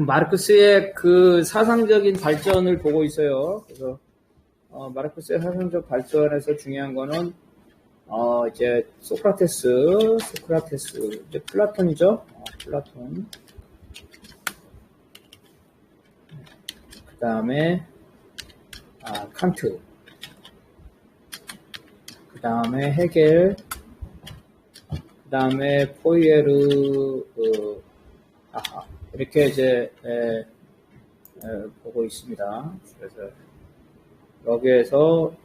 마르크스의 그 사상적인 발전을 보고 있어요. 그래서 마르크스의 사상적 발전에서 중요한 거는 이제 소크라테스, 이제 플라톤이죠. 플라톤. 그 다음에 칸트. 그 다음에 헤겔. 그 다음에 포이에르. 이렇게 이제 보고 있습니다. 그래서 여기에서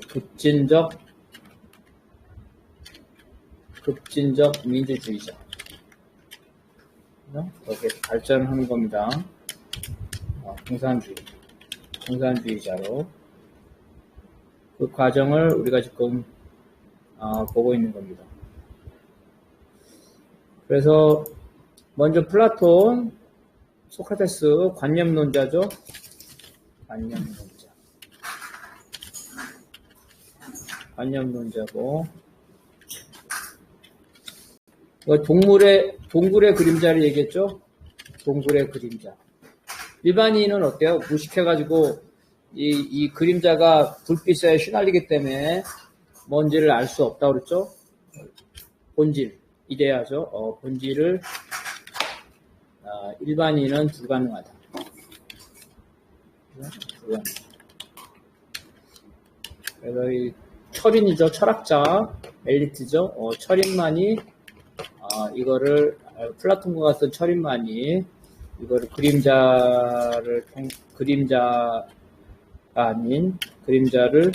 급진적 민주주의자 이렇게 발전하는 겁니다. 공산주의자로 그 과정을 우리가 지금 보고 있는 겁니다. 그래서 먼저 플라톤, 소크라테스 관념론자죠. 관념론자고 동굴의 그림자를 얘기했죠. 동굴의 그림자. 일반인은 어때요? 무식해가지고 이 그림자가 불빛에 휘날리기 때문에 뭔지를 알 수 없다고 그랬죠. 본질, 이데아죠. 본질을 일반인은 불가능하다. 그래서 이 철인이죠. 철학자, 엘리트죠. 철인만이 이거를 플라톤과 같은 철인만이 이거를 그림자가 아닌 그림자를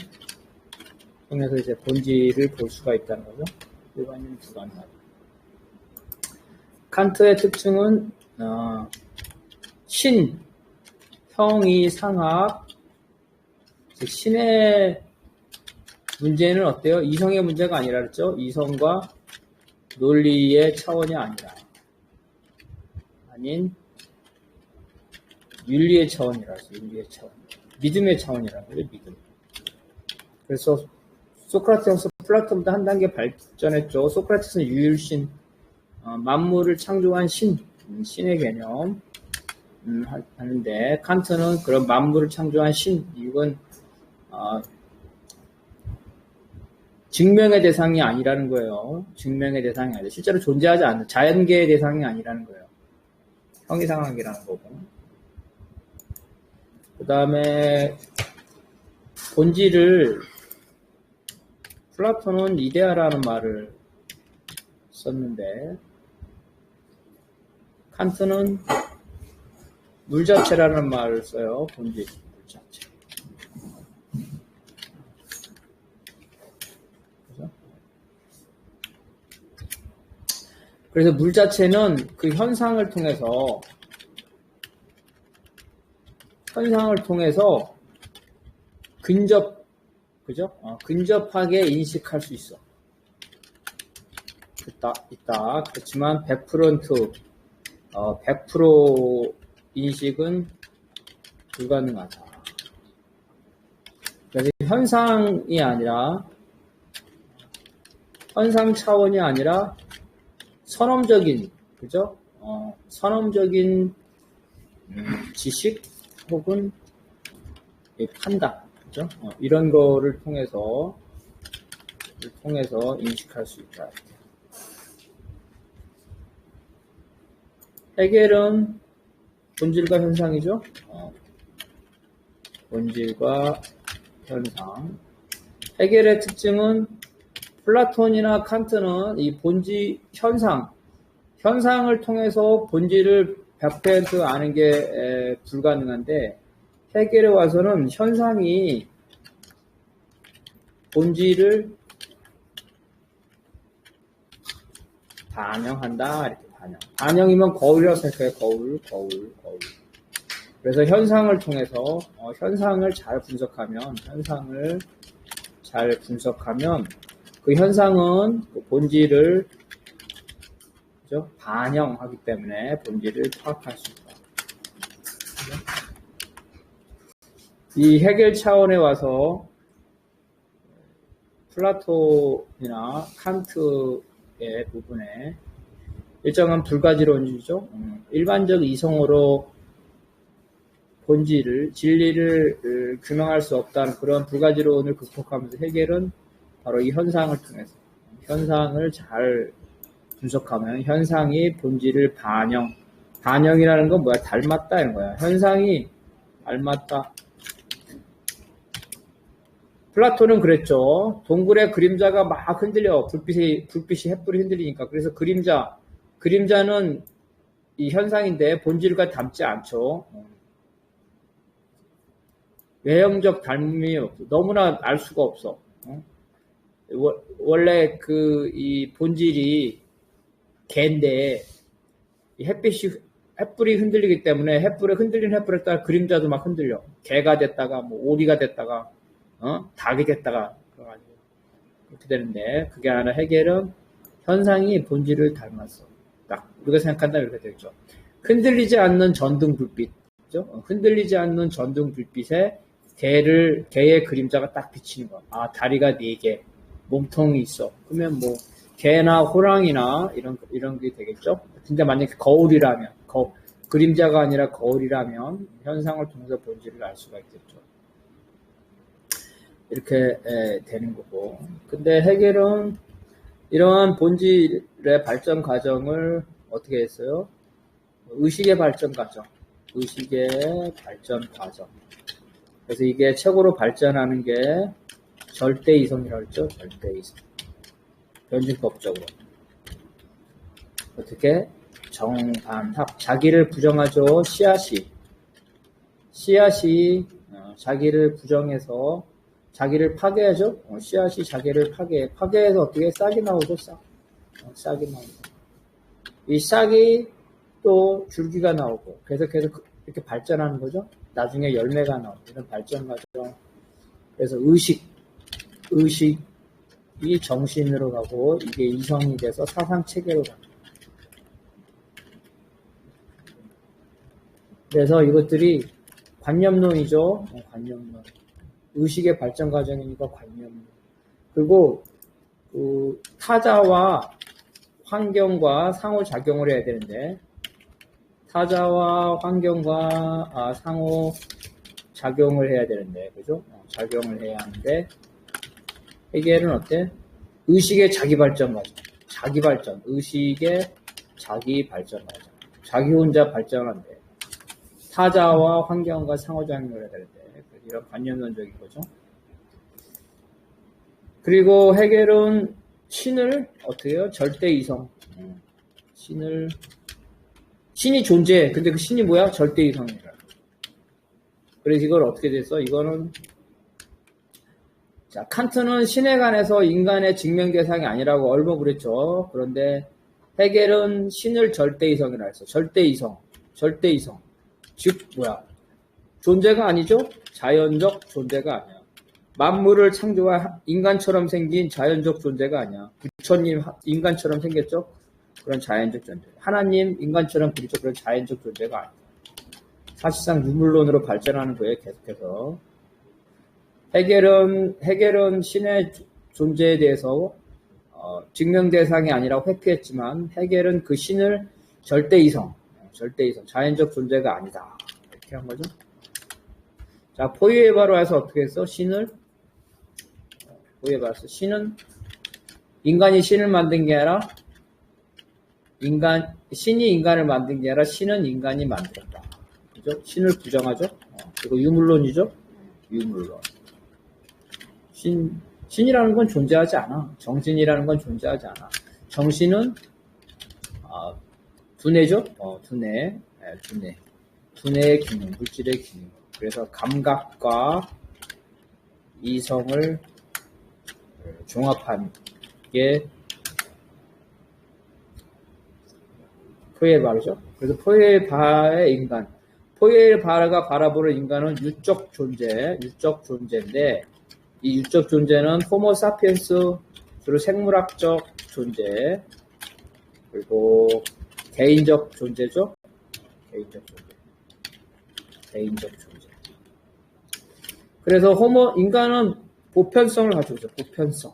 통해서 이제 본질을 볼 수가 있다는 거죠. 일반인은 불가능하다. 칸트의 특징은 신, 형이상학, 즉 신의 문제는 어때요? 이성의 문제가 아니라 그랬죠? 이성과 논리의 차원이 아닌 윤리의 차원이라서 윤리의 차원, 믿음의 차원이라는 거죠. 믿음. 그래서 소크라테스, 플라톤보다 한 단계 발전했죠. 소크라테스는 유일신, 만물을 창조한 신의 개념 하는데 칸트는 그런 만물을 창조한 신, 이건 증명의 대상이 아니라는 거예요. 증명의 대상이 아니라 실제로 존재하지 않는 자연계의 대상이 아니라는 거예요. 형이상학이라는 거고. 그 다음에 본질을 플라톤은 이데아라는 말을 썼는데 칸트는 물자체라는 말을 써요. 본질, 물자체. 그래서 물자체는 그 현상을 통해서 근접하게 인식할 수 있어. 있다. 그렇지만 100% 인식은 불가능하다. 그래서 현상이 아니라, 현상 차원이 아니라 선험적인, 그죠? 선험적인 지식 혹은 판단, 그죠? 이런 거를 통해서 인식할 수 있다. 헤겔은 본질과 현상이죠. 본질과 현상. 헤겔의 특징은 플라톤이나 칸트는 이 본질, 현상을 통해서 본질을 100% 아는 게 불가능한데 헤겔에 와서는 현상이 본질을 반영한다. 이렇게 반영이면 거울이라고 생각해요. 거울. 그래서 현상을 통해서 현상을 잘 분석하면 그 현상은 그 본질을 그죠? 반영하기 때문에 본질을 파악할 수 있다. 이 해결 차원에 와서 플라톤이나 칸트의 부분에 일정한 불가지론주의죠. 일반적 이성으로 본질을, 진리를 규명할 수 없다는 그런 불가지론을 극복하면서 해겔은 바로 이 현상을 통해서 현상을 잘 분석하면 현상이 본질을 반영이라는 건 뭐야? 닮았다 이런 거야. 현상이 닮았다. 플라톤은 그랬죠. 동굴의 그림자가 막 흔들려. 불빛이 햇불이 흔들리니까. 그래서 그림자는 이 현상인데 본질과 닮지 않죠. 외형적 닮음이 없어. 너무나 알 수가 없어. 원래 이 본질이 개인데 이 햇불이 흔들리기 때문에 흔들린 햇불에 따라 그림자도 막 흔들려. 개가 됐다가 뭐 오리가 됐다가 닭이 됐다가 그래가지고 그렇게 되는데 그게 아니라 해겔은 현상이 본질을 닮았어. 딱 우리가 생각한다 이렇게 되죠. 흔들리지 않는 전등 불빛, 그죠? 흔들리지 않는 전등 불빛에 개의 그림자가 딱 비치는 거야. 아, 다리가 4개, 몸통이 있어. 그러면 뭐 개나 호랑이나 이런 게 되겠죠. 근데 만약에 거울이라면 그림자가 아니라 거울이라면 현상을 통해서 본질을 알 수가 있겠죠. 이렇게 되는 거고. 근데 해겔은 이러한 본질의 발전 과정을 어떻게 했어요? 의식의 발전 과정. 그래서 이게 최고로 발전하는 게 절대이성이라고 했죠. 절대이성. 변증법적으로. 어떻게? 정반합. 자기를 부정하죠. 씨앗이 자기를 부정해서 자기를 파괴하죠. 씨앗이 자기를 파괴해서 어떻게 싹이 나오죠. 싹이 나오죠. 이 싹이 또 줄기가 나오고 계속해서 이렇게 발전하는 거죠. 나중에 열매가 나오고 이런 발전 과정. 그래서 의식이 정신으로 가고 이게 이성이 돼서 사상 체계로 가고. 그래서 이것들이 관념론이죠. 관념론. 의식의 발전 과정이니까 관념론. 그리고 타자와 환경과 상호작용을 해야 되는데 타자와 환경과 상호작용을 해야 되는데 그죠? 작용을 해야 하는데 해겔은 어때? 의식의 자기 발전 과정. 의식의 자기 발전 과정. 자기 혼자 발전한대. 타자와 환경과 상호작용을 해야 되는데 이런 관념론적인 거죠. 그리고 해겔은 신을 어떻게 해요? 절대이성. 신이 존재해. 근데 그 신이 뭐야? 절대이성이라. 그래서 이걸 어떻게 됐어? 이거는 자, 칸트는 신에 관해서 인간의 증명 대상이 아니라고 얼버무렸죠. 그런데 해겔은 신을 절대이성이라 했어. 절대이성. 즉 뭐야? 존재가 아니죠? 자연적 존재가 아니야. 만물을 창조한 인간처럼 생긴 자연적 존재가 아니야. 부처님 인간처럼 생겼죠? 그런 자연적 존재. 하나님 인간처럼 그리죠? 그런 자연적 존재가 아니야. 사실상 유물론으로 발전하는 거예요. 계속해서. 해겔은 신의 존재에 대해서 증명 대상이 아니라 회피했지만 해겔은 그 신을 절대이성, 자연적 존재가 아니다. 이렇게 한 거죠. 자, 포이에바로에서 어떻게 했어? 신은 인간이 신을 만든 게 아니라 신이 인간을 만든 게 아니라 신은 인간이 만들었다. 그죠? 신을 부정하죠? 그리고 유물론이죠? 유물론. 신이라는 건 존재하지 않아. 정신이라는 건 존재하지 않아. 정신은 두뇌죠? 두뇌의 기능, 물질의 기능. 그래서 감각과 이성을 종합한 게 포이에바르죠. 그래서 포이에바의 인간. 포이에바르가 바라보는 인간은 유적 존재인데 이 유적 존재는 호모 사피엔스 주로 생물학적 존재 그리고 개인적 존재죠. 개인적 존재. 그래서 인간은 보편성을 가지고 있어요. 보편성.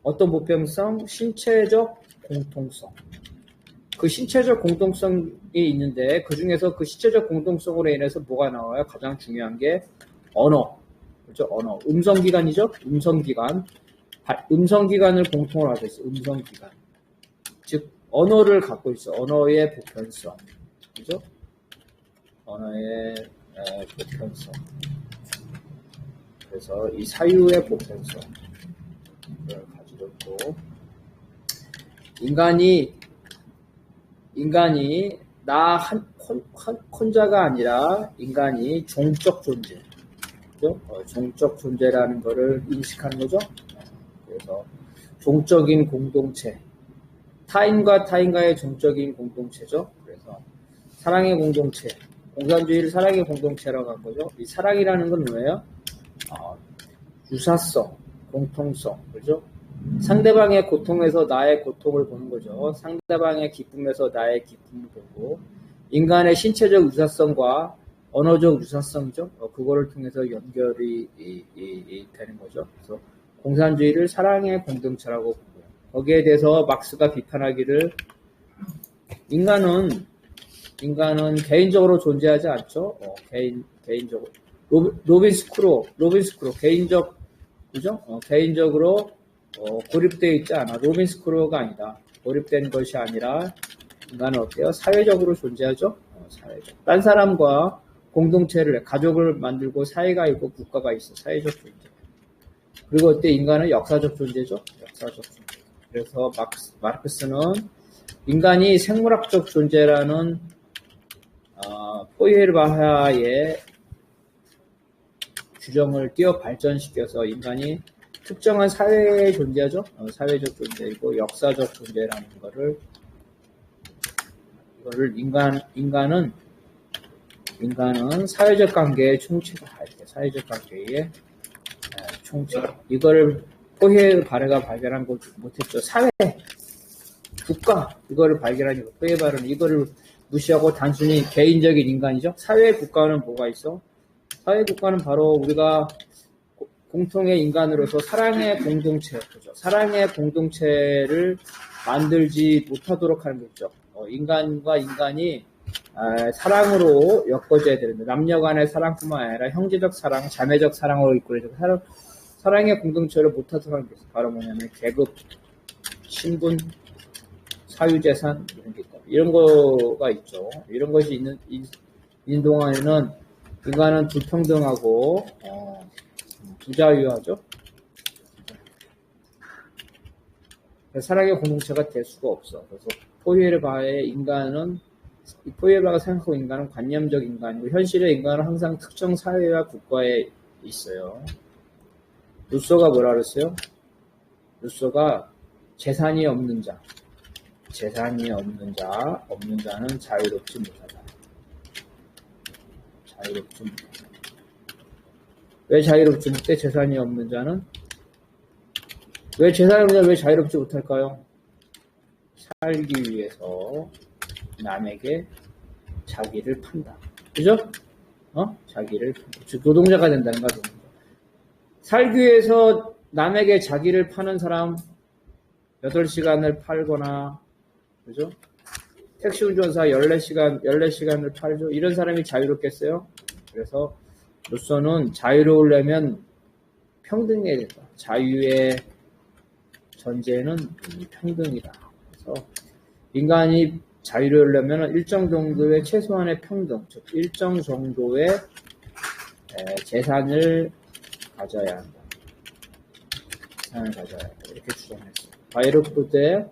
어떤 보편성? 신체적 공통성. 그 신체적 공동성이 있는데 그 중에서 그 신체적 공동성으로 인해서 뭐가 나와요? 가장 중요한 게 언어. 그렇죠? 언어. 음성기관이죠? 음성기관. 음성기관을 공통으로 하고 있어요. 음성기관. 즉, 언어를 갖고 있어. 언어의 보편성. 그죠? 언어의 보편성. 그래서 이 사유의 보편성을 가지고 있고, 인간이 나 혼자가 아니라 인간이 종적 존재. 그죠? 종적 존재라는 것을 인식하는 거죠. 그래서 종적인 공동체. 타인과 타인과의 종적인 공동체죠. 그래서 사랑의 공동체. 공산주의를 사랑의 공동체라고 한 거죠. 이 사랑이라는 건 뭐예요? 유사성, 공통성. 그죠? 상대방의 고통에서 나의 고통을 보는 거죠. 상대방의 기쁨에서 나의 기쁨을 보고, 인간의 신체적 유사성과 언어적 유사성이죠. 그거를 통해서 연결이 되는 거죠. 그래서 공산주의를 사랑의 공동체라고 보고요. 거기에 대해서 막스가 비판하기를, 인간은 개인적으로 존재하지 않죠. 개인적으로. 로빈스크로 개인적, 그죠? 개인적으로 고립되어 있지 않아. 로빈스크로가 아니다. 고립된 것이 아니라 인간은 어때요? 사회적으로 존재하죠? 사회적. 딴 사람과 공동체를, 가족을 만들고 사회가 있고 국가가 있어. 사회적 존재. 그리고 어때? 인간은 역사적 존재죠? 역사적 존재. 그래서 마르크스는 인간이 생물학적 존재라는 포이에르바하의 규정을 뛰어 발전시켜서 인간이 특정한 사회에 존재하죠. 사회적 존재이고 역사적 존재라는 이거를 인간은 사회적 관계의 총체다. 사회적 관계의 총체. 이거를 포이에르바흐가 발견한 거 못했죠. 사회, 국가 이거를 발견하니 포이에르바흐는 이거를 무시하고 단순히 개인적인 인간이죠. 사회 국가는 뭐가 있어? 사회 국가는 바로 우리가 공통의 인간으로서 사랑의 공동체, 그죠? 사랑의 공동체를 만들지 못하도록 하는 거죠. 인간과 인간이 사랑으로 엮어져야 되는데, 남녀 간의 사랑뿐만 아니라 형제적 사랑, 자매적 사랑으로 이끌어져 사랑의 공동체를 못하도록 하는 게 있어요. 바로 뭐냐면 계급, 신분, 사유재산 이런 게 있다. 이런 거가 있죠. 이런 것이 있는 동안에는 인간은 불평등하고 부자유하죠. 사랑의 공동체가 될 수가 없어. 그래서 포이에르바흐가 생각하고 인간은 관념적 인간이고, 현실의 인간은 항상 특정 사회와 국가에 있어요. 루소가 뭐라 그랬어요? 루소가 재산이 없는 자는 자유롭지 못하다. 자유롭지 못하다. 왜 자유롭지 못해? 재산이 없는 자는? 왜 재산이 없는 자는 왜 자유롭지 못할까요? 살기 위해서 남에게 자기를 판다. 그죠? 자기를 판다. 즉, 노동자가 된다는 거죠. 살기 위해서 남에게 자기를 파는 사람, 8시간을 팔거나, 그죠? 택시 운전사 14시간을 팔죠. 이런 사람이 자유롭겠어요? 그래서 루소는 자유로우려면 평등해야 된다. 자유의 전제는 평등이다. 그래서 인간이 자유로우려면 일정 정도의 최소한의 평등, 즉 일정 정도의 재산을 가져야 한다. 이렇게 주장했어요. 바이르크트의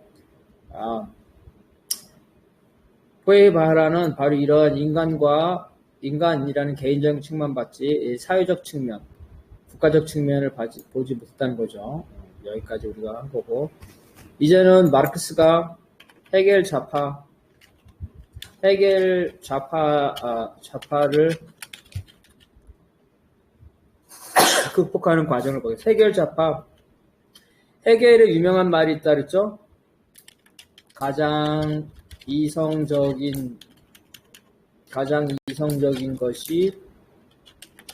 포이에르바흐는 바로 이러한 인간이라는 개인적인 측면 받지 사회적 측면, 국가적 측면을 보지 못했다는 거죠. 여기까지 우리가 한 거고, 이제는 마르크스가 헤겔 좌파를 극복하는 과정을 보겠습니다. 헤겔의 유명한 말이 있다 그랬죠? 가장 이성적인 것이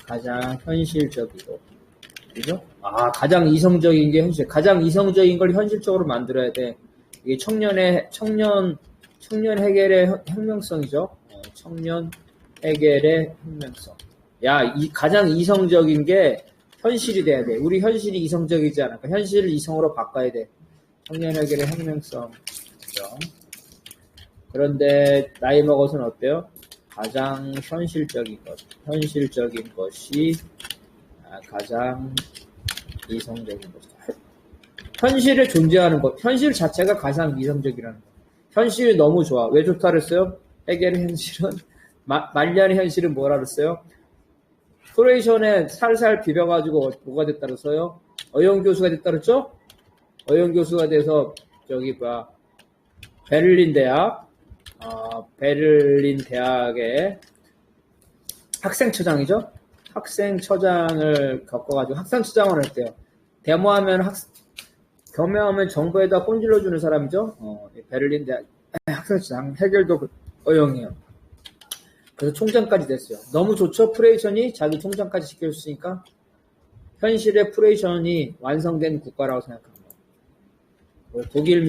가장 현실적이고, 그죠? 가장 이성적인 게 가장 이성적인 걸 현실적으로 만들어야 돼. 이게 청년 청년 해결의 혁명성이죠. 청년 해결의 혁명성. 야, 가장 이성적인 게 현실이 돼야 돼. 우리 현실이 이성적이지 않아. 그러니까 현실을 이성으로 바꿔야 돼. 청년 해결의 혁명성. 그렇죠? 그런데 나이 먹어서는 어때요? 가장 현실적인 것이 가장 이성적인 것. 현실에 존재하는 것, 현실 자체가 가장 이성적이라는 것. 현실이 너무 좋아. 왜 좋다 그랬어요? 해결의 현실은 말년의 현실은 뭐라 그랬어요? 프로레이션에 살살 비벼가지고 뭐가 됐다 그랬어요? 어영 교수가 됐다 그랬죠? 어영 교수가 돼서 베를린 대학의 학생처장이죠? 학생처장을 겪어가지고 학생처장을 했대요. 겸해하면 정부에다 꼰질러주는 사람이죠? 베를린 대학 학생처장, 해결도 어영이에요. 그래서 총장까지 됐어요. 너무 좋죠? 프레이션이 자기 총장까지 시켜줬으니까. 현실의 프레이션이 완성된 국가라고 생각합니다. 독일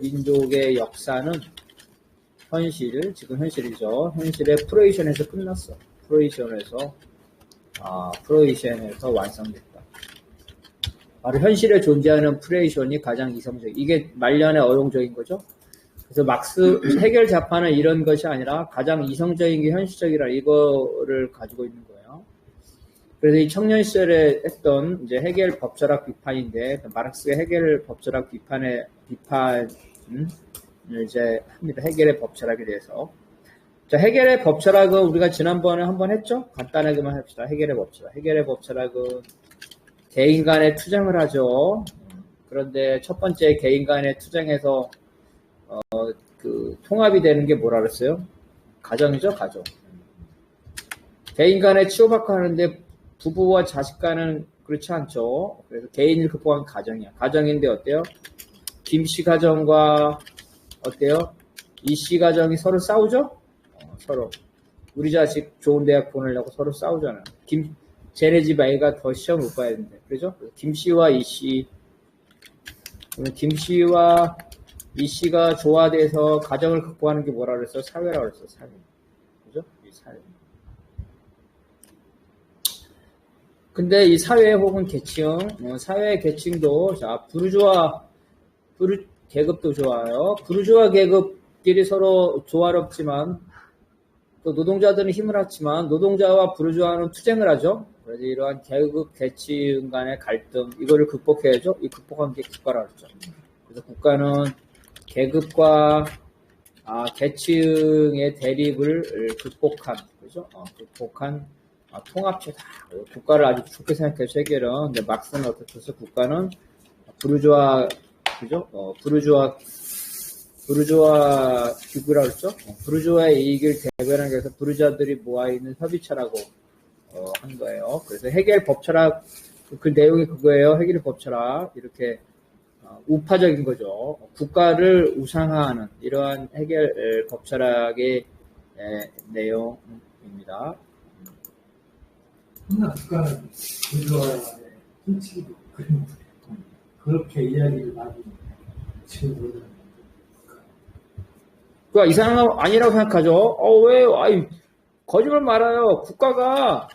민족의 역사는 지금 현실이죠. 현실의 프로이션에서 끝났어. 프로이션에서 완성됐다. 바로 현실에 존재하는 프로이션이 가장 이성적인. 이게 말년의 어용적인 거죠. 그래서 해결 자파는 이런 것이 아니라 가장 이성적인 게 현실적이라 이거를 가지고 있는 거예요. 그래서 이 청년 시절에 했던 이제 해겔 법철학 비판인데, 마르크스가 해겔 법철학 비판을 이제 합니다. 해겔의 법철학에 대해서. 자, 해겔의 법철학은 우리가 지난번에 한번 했죠? 간단하게만 합시다. 해겔의 법철학은 개인 간의 투쟁을 하죠. 그런데 첫 번째 개인 간의 투쟁에서 통합이 되는 게 뭐라 그랬어요? 가정이죠, 가정. 개인 간에 치고받고 하는데 부부와 자식 간은 그렇지 않죠. 그래서 개인을 극복한 가정이야. 가정인데 어때요? 김씨 가정과 어때요? 이씨 가정이 서로 싸우죠? 서로. 우리 자식 좋은 대학 보내려고 서로 싸우잖아요. 쟤네 집 아이가 더 시험 못 봐야 되는데. 그죠? 김씨와 이씨. 김씨와 이씨가 조화돼서 가정을 극복하는 게 뭐라 그랬어? 사회라고 그랬어, 사회. 그죠? 이 사회. 근데 이 사회 혹은 계층, 사회 계층도, 자, 계급도 좋아요. 부르주아 계급끼리 서로 조화롭지만, 또 노동자들은 힘을 합치만, 노동자와 부르주아는 투쟁을 하죠. 그래서 이러한 계급, 계층 간의 갈등, 이거를 극복해야죠. 이 극복한 게 국가라고 그랬죠. 그래서 국가는 계급과 계층의 대립을 극복한, 그죠? 극복한 통합체다. 국가를 아주 좋게 생각해서 해결은, 근데 막스는 어떻게 해서 국가는 부르주아, 그죠? 부르주아 기구라고 했죠? 부르주아의 이익을 대변하기 위해서 부르주아들이 모아있는 협의체라고 한 거예요. 그래서 해겔 법철학, 그 내용이 그거예요. 해겔 법철학. 이렇게 우파적인 거죠. 국가를 우상화하는 이러한 해겔 법철학의 내용입니다. 항상 국가는 부르주아의 훔치기도 그렇게 이야기를 많이 지금 보는 그러니까 이상한 거 아니라고 생각하죠. 왜? 거짓말 말아요. 국가가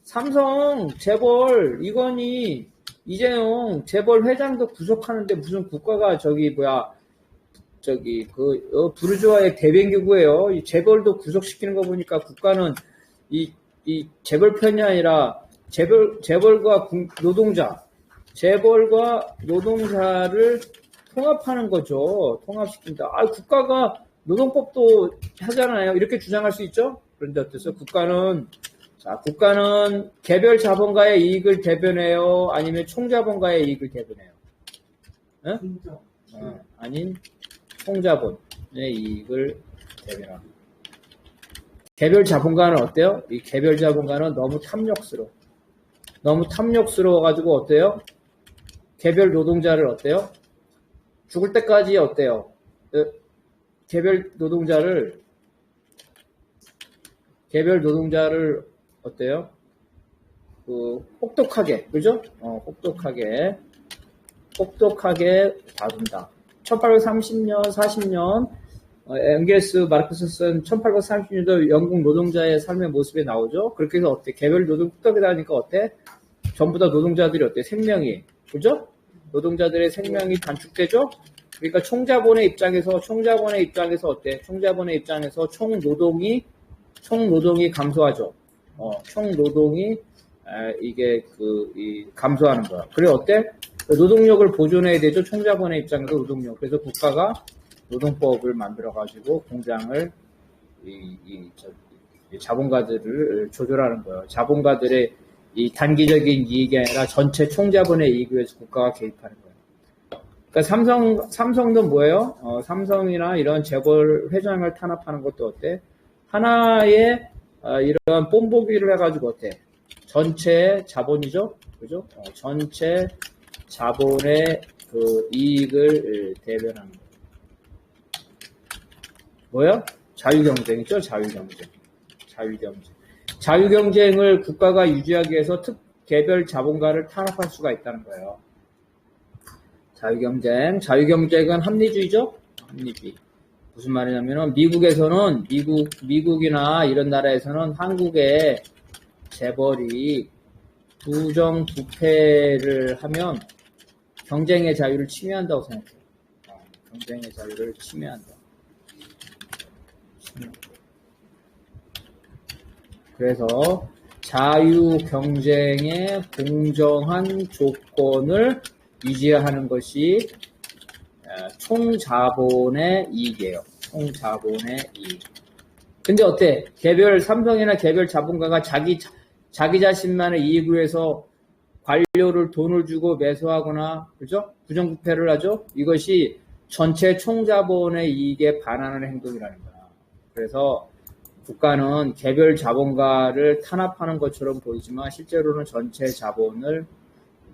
삼성, 재벌, 이건희, 이재용, 재벌 회장도 구속하는데 무슨 국가가 부르주아의 대변기구예요. 이 재벌도 구속시키는 거 보니까 국가는 이 재벌 편이 아니라 재벌과 노동자를 통합하는 거죠. 통합시킨다. 국가가 노동법도 하잖아요. 이렇게 주장할 수 있죠? 그런데 어때서? 국가는 개별 자본가의 이익을 대변해요? 아니면 총자본가의 이익을 대변해요? 아닌 총자본의 이익을 대변합니다. 개별 자본가는 어때요? 이 개별 자본가는 너무 탐욕스러워가지고 어때요? 개별 노동자를 어때요? 죽을 때까지 어때요? 개별 노동자를 어때요? 혹독하게, 그죠? 혹독하게 혹독하게 다룬다. 1830년, 40년 엥겔스, 마르크스 쓴 1830년도 영국 노동자의 삶의 모습에 나오죠. 그렇게 해서 어때? 개별 노동 혹독하게 다니까 어때? 전부 다 노동자들이 어때? 생명이, 그죠? 노동자들의 생명이 단축되죠? 그러니까 총자본의 입장에서 어때? 총자본의 입장에서 총노동이 감소하죠. 총노동이 감소하는 거야. 그래 어때? 노동력을 보존해야 되죠. 총자본의 입장에서 노동력. 그래서 국가가 노동법을 만들어가지고 공장을 자본가들을 조절하는 거예요. 자본가들의 이 단기적인 이익이 아니라 전체 총자본의 이익을 위해서 국가가 개입하는 거예요. 그러니까 삼성도 뭐예요? 삼성이나 이런 재벌 회장을 탄압하는 것도 어때? 하나의 이런 뽐보기를 해가지고 어때? 전체 자본이죠, 그죠? 전체 자본의 그 이익을 대변하는 거예요. 뭐야? 자유경쟁이죠, 자유경쟁. 자유경쟁을 국가가 유지하기 위해서 개별 자본가를 탄압할 수가 있다는 거예요. 자유경쟁은 합리주의죠? 합리주의. 무슨 말이냐면은 미국이나 이런 나라에서는 한국의 재벌이 부정부패를 하면 경쟁의 자유를 침해한다고 생각해요. 경쟁의 자유를 침해한다. 그래서 자유 경쟁의 공정한 조건을 유지하는 것이 총자본의 이익이에요. 총자본의 이익. 근데 어때? 삼성이나 개별 자본가가 자기 자신만의 이익을 위해서 관료를 돈을 주고 매수하거나, 그죠? 부정부패를 하죠? 이것이 전체 총자본의 이익에 반하는 행동이라는 거야. 그래서 국가는 개별 자본가를 탄압하는 것처럼 보이지만 실제로는 전체 자본을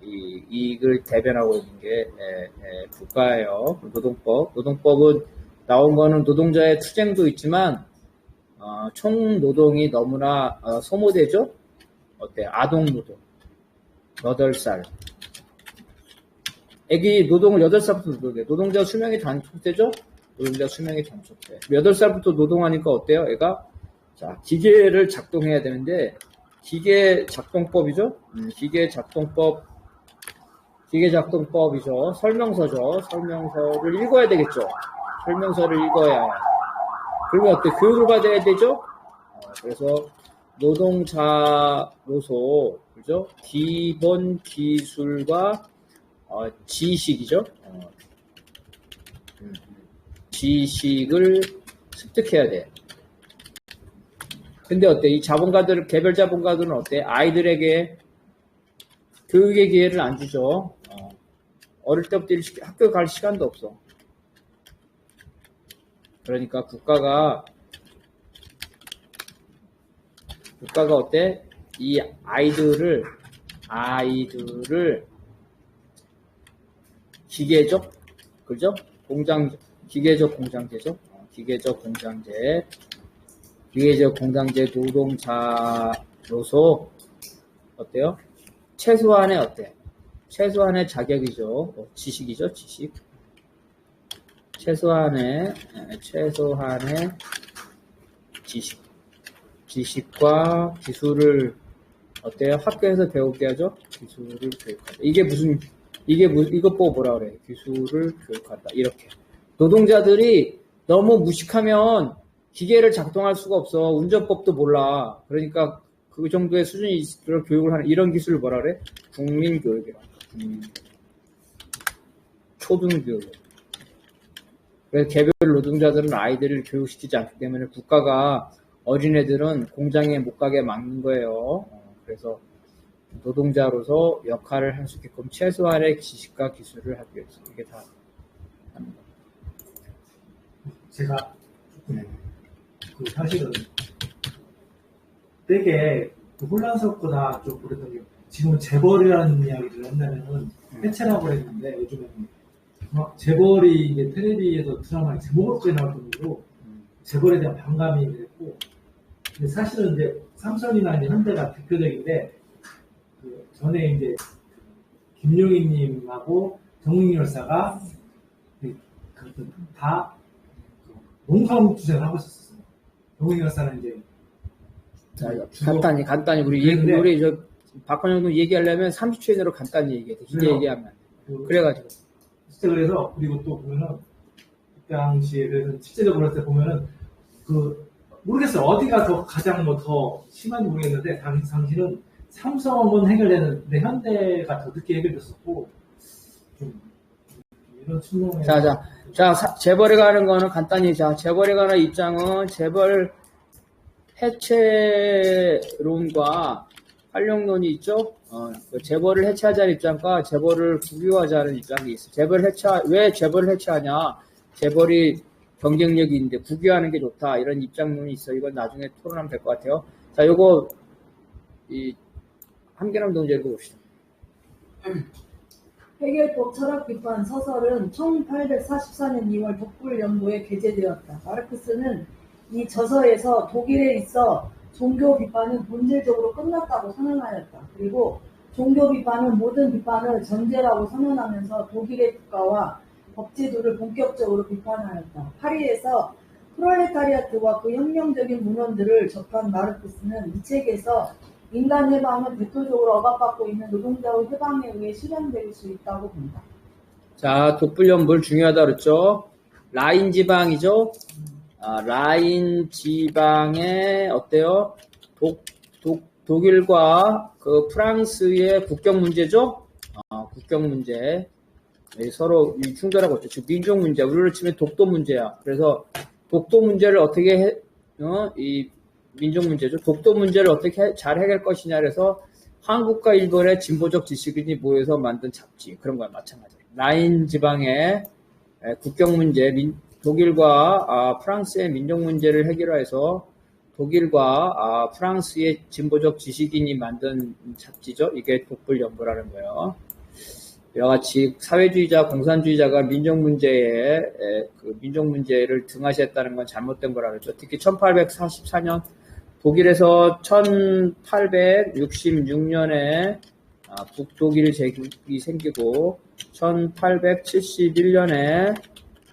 이익을 대변하고 있는 게 국가예요. 노동법은 나온 거는 노동자의 투쟁도 있지만 총노동이 너무나 소모되죠. 어때? 아동노동 8살 애기 노동을 8살부터 노동해. 노동자 수명이 단축되죠. 8살부터 노동하니까 어때요? 애가 자, 기계를 작동해야 되는데 기계 작동법이죠. 기계 작동법이죠. 설명서죠. 설명서를 읽어야 되겠죠. 설명서를 읽어야. 그러면 어때? 교육을 받아야 되죠. 그래서 노동자로서 그죠? 기본 기술과 지식이죠. 지식을 습득해야 돼. 근데 어때? 이 개별 자본가들은 어때? 아이들에게 교육의 기회를 안 주죠. 어릴 때부터 학교 갈 시간도 없어. 그러니까 국가가 어때? 이 아이들을 기계적, 그죠? 기계적 공장제죠. 기계적 공장제 노동자로서 어때요? 최소한의 자격이죠. 지식이죠, 지식. 최소한의 지식과 기술을 어때요? 학교에서 배우게 하죠? 기술을 교육한다. 이것 보고 뭐라 그래? 기술을 교육한다. 이렇게. 노동자들이 너무 무식하면 기계를 작동할 수가 없어. 운전법도 몰라. 그러니까 그 정도의 수준이 있도록 교육을 하는 이런 기술을 뭐라 그래? 국민교육이란다. 초등교육. 그래서 개별 노동자들은 아이들을 교육시키지 않기 때문에 국가가 어린애들은 공장에 못 가게 막는 거예요. 그래서 노동자로서 역할을 할 수 있게끔 최소한의 지식과 기술을 하기 위해서 이게 다 하는 거예요. 제가 사실은 되게 혼란스럽거나 좀 그랬던 게 지금 재벌이라는 이야기를 한다면은 해체라고 했는데 요즘에는 재벌이 이제 텔레비에서 드라마에 제목업체 나올 정도로 재벌에 대한 반감이 됐고, 근데 사실은 이제 삼성이나 이제 현대가 대표적인데 그 전에 이제 김용희님하고 정웅 열사가 다 농성 투쟁을 하고 있었어요. 정웅 열사는 이제 자, 간단히 우리 저 박헌영도 얘기하려면 30초 이내로 간단히 얘기해. 긴 얘기하면 안 돼. 그래가지고 진짜 그래서 그리고 또 보면은 그 당시에 그래서 실제적으로 볼 때 보면은 모르겠어요. 어디가 더 가장 더 심한지 모르겠는데 당시는 삼성은 해결되는데 현대가 더 늦게 해결됐었고 좀 이런 측면에 자 재벌에 가는 거는 간단히 재벌에 가는 입장은 재벌 해체론과 활용론이 있죠. 재벌을 해체하자는 입장과 재벌을 국유화하자는 입장이 있어. 왜 재벌을 해체하냐? 재벌이 경쟁력이 있는데 국유화하는 게 좋다. 이런 입장론이 있어. 이건 나중에 토론하면 될 것 같아요. 자, 요거 한계남 동재 읽어봅시다. 해결법 철학 비판 서설은 1844년 2월 독불연보에 게재되었다. 마르크스는 이 저서에서 독일에 있어 종교 비판은 본질적으로 끝났다고 선언하였다. 그리고 종교 비판은 모든 비판을 전제라고 선언하면서 독일의 국가와 법제도를 본격적으로 비판하였다. 파리에서 프롤레타리아트와 그 혁명적인 문헌들을 접한 마르크스는 이 책에서 인간 해방은 대표적으로 억압받고 있는 노동자의 해방에 의해 실현될 수 있다고 본다. 자, 독불연불 중요하다 그랬죠. 라인 지방이죠. 라인 지방에 어때요? 독일과 그 프랑스의 국경 문제죠. 국경 문제. 서로 충돌하고 있죠. 즉 민족 문제. 우리로 치면 독도 문제야. 그래서 독도 문제를 어떻게 이 민족 문제죠. 독도 문제를 어떻게 잘 해결할 것이냐 그래서 한국과 일본의 진보적 지식인이 모여서 만든 잡지. 그런 거야 마찬가지로. 라인 지방의 국경 문제, 독일과 프랑스의 민족 문제를 해결해서 독일과 프랑스의 진보적 지식인이 만든 잡지죠. 이게 독불연보라는 거예요. 이와 같이 사회주의자, 공산주의자가 민족 문제를 등하시했다는 건 잘못된 거라 그랬죠. 특히 1844년 독일에서 1866년에 북독일 제국이 생기고 1871년에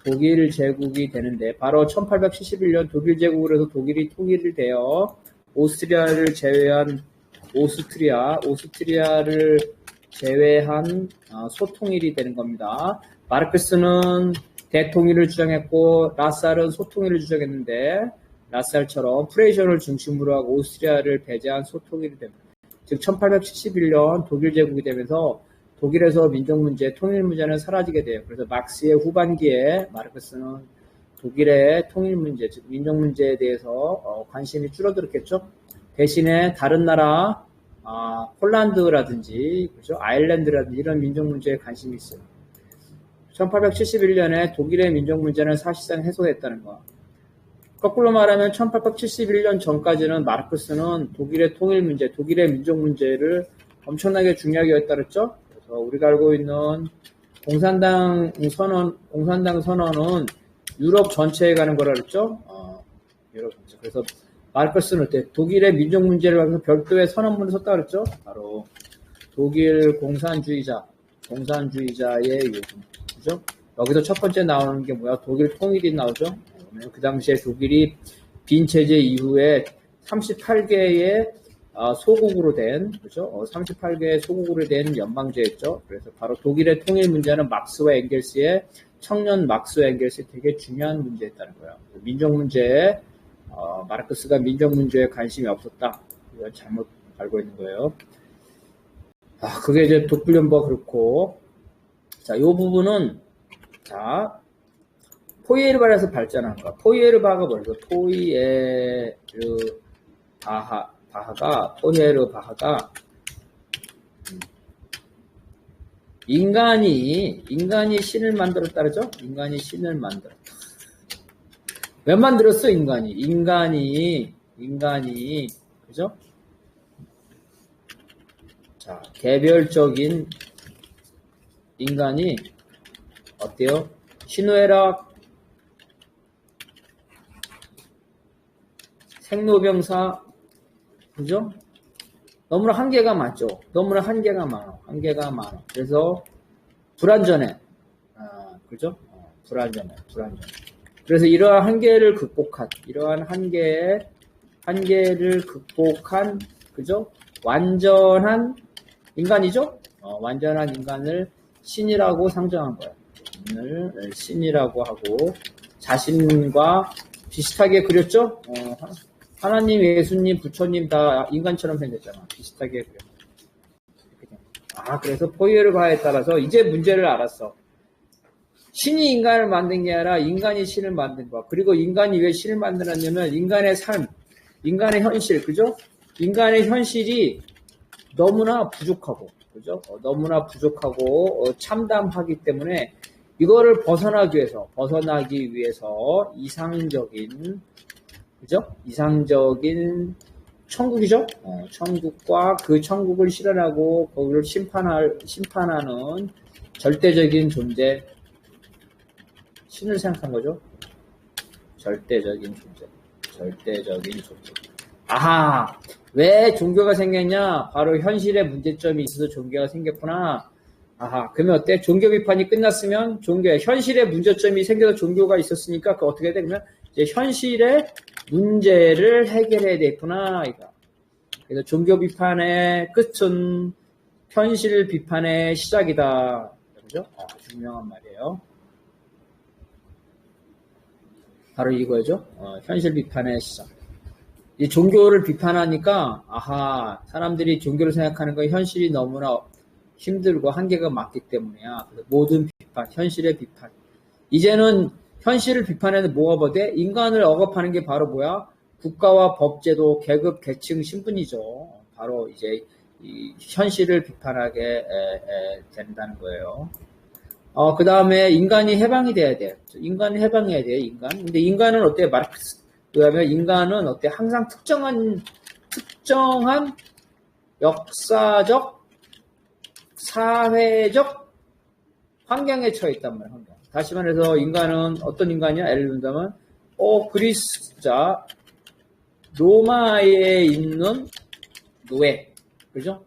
독일 제국이 되는데 바로 1871년 독일 제국으로 해서 독일이 통일이 되어 오스트리아를 제외한 소통일이 되는 겁니다. 마르크스는 대통일을 주장했고 라살은 소통일을 주장했는데 라살처럼 프레이션을 중심으로 하고 오스트리아를 배제한 소통일이 됩니다. 즉 1871년 독일 제국이 되면서 독일에서 민족 문제, 통일 문제는 사라지게 돼요. 그래서 막스의 후반기에 마르크스는 독일의 통일 문제, 즉 민족 문제에 대해서 관심이 줄어들었겠죠. 대신에 다른 나라 폴란드라든지 그렇죠? 아일랜드라든지 이런 민족 문제에 관심이 있어요. 1871년에 독일의 민족 문제는 사실상 해소됐다는 거. 거꾸로 말하면 1871년 전까지는 마르크스는 독일의 통일 문제, 독일의 민족 문제를 엄청나게 중요하게 했다 그랬죠. 그래서 우리가 알고 있는 공산당 선언은 유럽 전체에 가는 거라 그랬죠. 유럽 전체. 그래서 마르크스는 독일의 민족 문제를 가지고 별도의 선언문을 썼다 그랬죠. 바로 독일 공산주의자의 요즘. 그죠? 여기서 첫 번째 나오는 게 뭐야? 독일 통일이 나오죠. 그 당시에 독일이 빈 체제 이후에 38개의 소국으로 된, 그죠? 38개의 소국으로 된 연방제였죠. 그래서 바로 독일의 통일 문제는 청년 막스와 앵겔스의 되게 중요한 문제였다는 거예요. 민족 문제에 마르크스가 민족 문제에 관심이 없었다. 이건 잘못 알고 있는 거예요. 그게 이제 독불연보가 그렇고, 자, 이 부분은, 자, 포이에르바에서 발전한 거. 포이에르바가 뭐죠? 포이에르바하가 인간이 신을 만들었다 그러죠? 인간이 신을 만들었다. 왜 만들었어, 인간이, 그죠? 자, 개별적인 인간이, 어때요? 신우애락, 생로병사, 그죠? 너무나 한계가 많죠? 한계가 많아. 그래서 불완전해. 그죠? 불완전해. 그래서 이러한 한계를 극복한, 그죠? 완전한 인간이죠? 완전한 인간을 신이라고 상정한 거예요. 신이라고 하고, 자신과 비슷하게 그렸죠? 하나님, 예수님, 부처님 다 인간처럼 생겼잖아. 비슷하게 그렸죠. 그래서 포이에르 바에 따라서 이제 문제를 알았어. 신이 인간을 만든 게 아니라 인간이 신을 만든 거야. 그리고 인간이 왜 신을 만들었냐면 인간의 삶, 인간의 현실, 그죠? 인간의 현실이 너무나 부족하고, 그죠? 너무나 부족하고 참담하기 때문에 이거를 벗어나기 위해서 이상적인, 그죠? 이상적인 천국이죠? 천국과 그 천국을 실현하고 거기를 심판하는 절대적인 존재, 신을 생각한 거죠? 절대적인 존재. 왜 종교가 생겼냐? 바로 현실의 문제점이 있어서 종교가 생겼구나. 그러면 어때? 종교 비판이 끝났으면 현실의 문제점이 생겨서 종교가 있었으니까 그 어떻게 돼? 그러면 이제 현실의 문제를 해결해야 되겠구나, 이거. 그래서 종교 비판의 끝은 현실 비판의 시작이다. 그죠? 아주 유명한 말이에요. 바로 이거죠. 현실 비판의 시작. 이 종교를 비판하니까, 사람들이 종교를 생각하는 건 현실이 너무나 힘들고 한계가 많기 때문이야. 모든 비판, 현실의 비판. 이제는 현실을 비판하는 뭐가 돼? 인간을 억압하는 게 바로 뭐야? 국가와 법제도, 계급, 계층, 신분이죠. 바로 이제 이 현실을 비판하게 된다는 거예요. 그 다음에 인간이 해방이 돼야 돼. 인간이 해방해야 돼, 인간. 근데 인간은 어때? 마르크스. 그 다음에 인간은 어때? 항상 특정한 역사적, 사회적 환경에 처해 있단 말이야, 환경. 다시 말해서 인간은 어떤 인간이야? 예를 들면, 로마에 있는 노예. 그죠?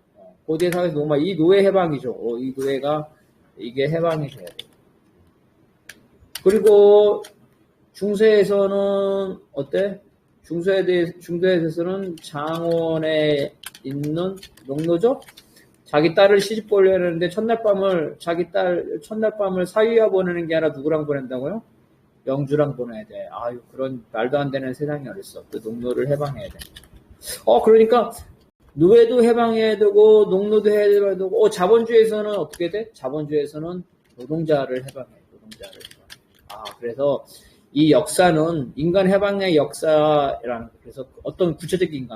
고대 사회 노마, 이 노예 해방이죠. 이게 해방이 돼야 돼. 그리고 중세에서는 어때? 중세에서는 장원에 있는 농노죠? 자기 딸을 시집 보려고 하는데 첫날 밤을 사위와 보내는 게 아니라 누구랑 보낸다고요? 영주랑 보내야 돼. 그런 말도 안 되는 세상이 어딨어. 그 농노를 해방해야 돼. 그러니까 노예도 해방해야 되고 농노도 해야 되고 자본주의에서는 어떻게 돼? 자본주의에서는 노동자를 해방해. 그래서 이 역사는 인간 해방의 역사라는, 그래서 어떤 구체적인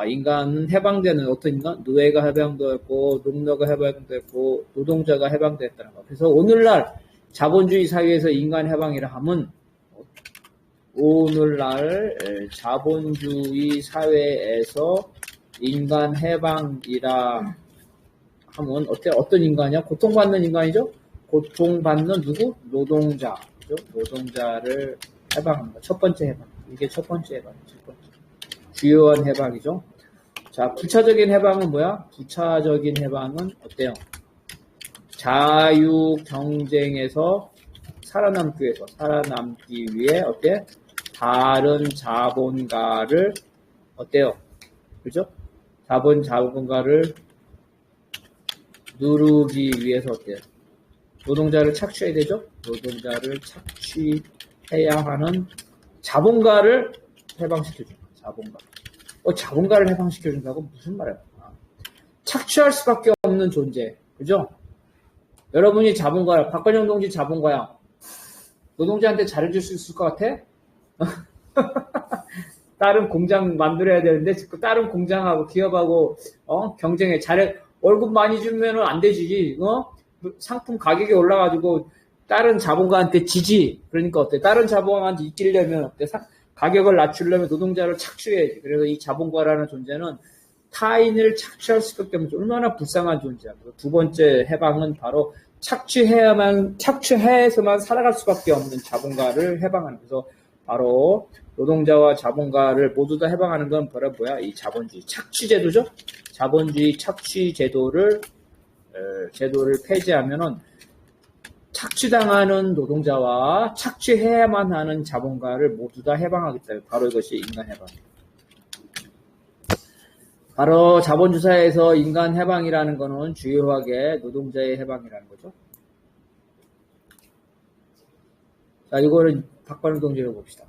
인간은 해방되는 어떤 인간? 노예가 해방되었고, 농노가 해방되었고, 노동자가 해방됐다는 거. 그래서 오늘날 자본주의 사회에서 인간 해방이라 하면, 오늘날 자본주의 사회에서 인간 해방이라 하면 어떤 인간이야? 고통받는 인간이죠? 고통받는 누구? 노동자. 노동자를 해방하는 거. 첫 번째 해방. 이게 첫 번째 해방이죠. 주요한 해방이죠. 자, 부차적인 해방은 뭐야? 부차적인 해방은 어때요? 자유 경쟁에서 살아남기 위해 어때? 다른 자본가를 어때요? 그죠? 자본가를 누르기 위해서 어때요? 노동자를 착취해야 되죠? 노동자를 착취해야 하는 자본가를 해방시켜준다. 자본가를 해방시켜준다고 무슨 말이야? 착취할 수밖에 없는 존재. 그죠? 여러분이 자본가야. 박건영 동지 자본가야. 노동자한테 잘해줄 수 있을 것 같아? 다른 공장 만들어야 되는데 다른 공장하고 기업하고 경쟁해. 월급 많이 주면은 안 되지. 상품 가격이 올라가지고 다른 자본가한테 지지. 그러니까 어때? 다른 자본가한테 이기려면 어때? 가격을 낮추려면 노동자를 착취해야지. 그래서 이 자본가라는 존재는 타인을 착취할 수밖에 없는 얼마나 불쌍한 존재야. 두 번째 해방은 바로 착취해서만 살아갈 수밖에 없는 자본가를 해방하는. 그래서 바로 노동자와 자본가를 모두 다 해방하는 건 바로 뭐야? 이 자본주의 착취제도죠. 자본주의 착취제도를 폐지하면은 착취당하는 노동자와 착취해야만 하는 자본가를 모두 다 해방하겠다. 바로 이것이 인간 해방. 바로 자본주사에서 인간 해방이라는 것은 주요하게 노동자의 해방이라는 거죠. 자, 이거는 박관우 동지를 봅시다.